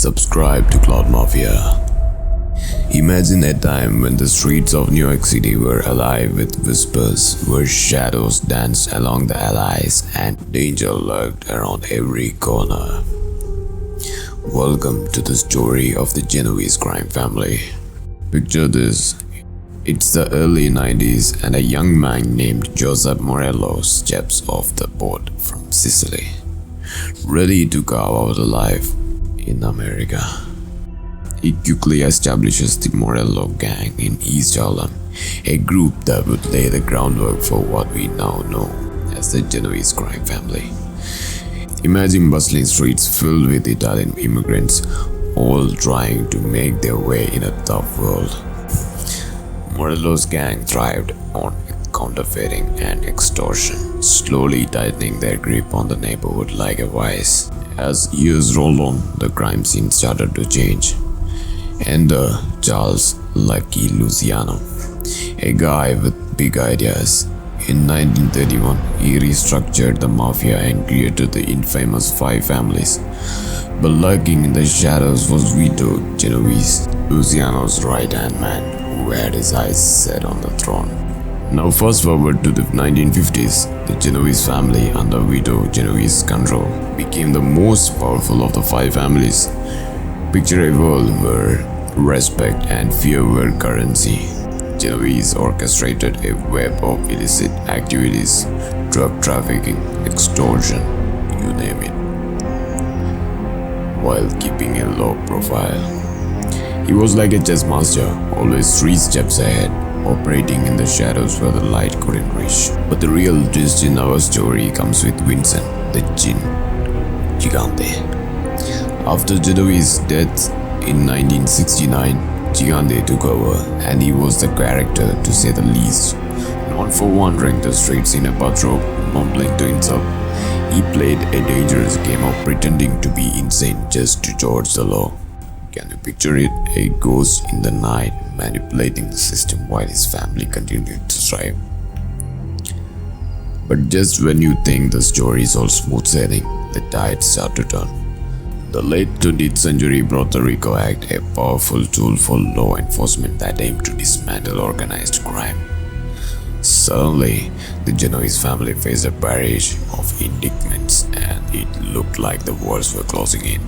subscribe to Cloud Mafia. Imagine a time when the streets of New York City were alive with whispers, where shadows danced along the alleys and danger lurked around every corner. Welcome to the story of the Genovese crime family. Picture this. It's the early 90s and a young man named Joseph Morello steps off the boat from Sicily, ready to carve out a life in America. He quickly establishes the Morello gang in East Harlem, a group that would lay the groundwork for what we now know as the Genovese crime family. Imagine bustling streets filled with Italian immigrants, all trying to make their way in a tough world. Morello's gang thrived on counterfeiting and extortion, slowly tightening their grip on the neighborhood like a vice. As years rolled on, the crime scene started to change. Enter Charles "Lucky" Luciano, a guy with big ideas. In 1931, he restructured the Mafia and created the infamous Five Families. But lurking in the shadows was Vito Genovese, Luciano's right-hand man, who had his eyes set on the throne. Now fast forward to the 1950s, the Genovese family under Vito Genovese's control became the most powerful of the Five Families. Picture a world where respect and fear were currency. Genovese orchestrated a web of illicit activities, drug trafficking, extortion, you name it, while keeping a low profile. He was like a chess master, always 3 steps ahead, operating in the shadows where the light couldn't reach. But the real twist in our story comes with Vincent, the Gigante. After Genovese's death in 1969, Gigante took over, and he was the character to say the least. Known for wandering the streets in a bathrobe, mumbling to himself, he played a dangerous game of pretending to be insane just to dodge the law. Can you picture it? A ghost in the night manipulating the system while his family continued to thrive. But just when you think the story is all smooth sailing, the tides start to turn. The late 20th century brought the RICO Act, a powerful tool for law enforcement that aimed to dismantle organized crime. Suddenly, the Genovese family faced a barrage of indictments, and it looked like the walls were closing in.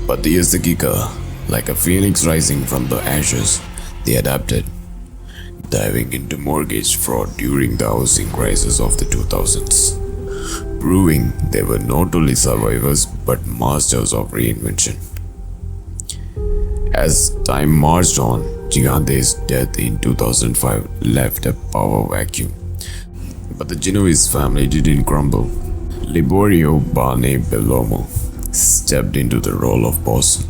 But here's the kicker: like a phoenix rising from the ashes, they adapted, diving into mortgage fraud during the housing crisis of the 2000s. Proving they were not only survivors but masters of reinvention. As time marched on, Gigante's death in 2005 left a power vacuum. But the Genovese family didn't crumble. Liborio Barney Bellomo stepped into the role of boss,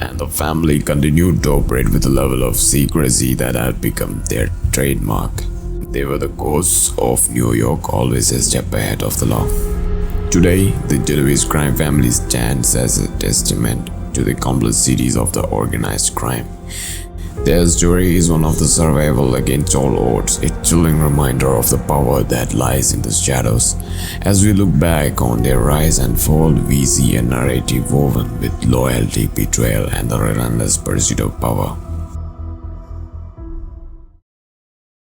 and the family continued to operate with a level of secrecy that had become their trademark. They were the ghosts of New York, always a step ahead of the law. Today, the Genovese crime family stands as a testament to the complexities of the organized crime. Their story is one of the survival against all odds, a chilling reminder of the power that lies in the shadows. As we look back on their rise and fall, we see a narrative woven with loyalty, betrayal, and the relentless pursuit of power.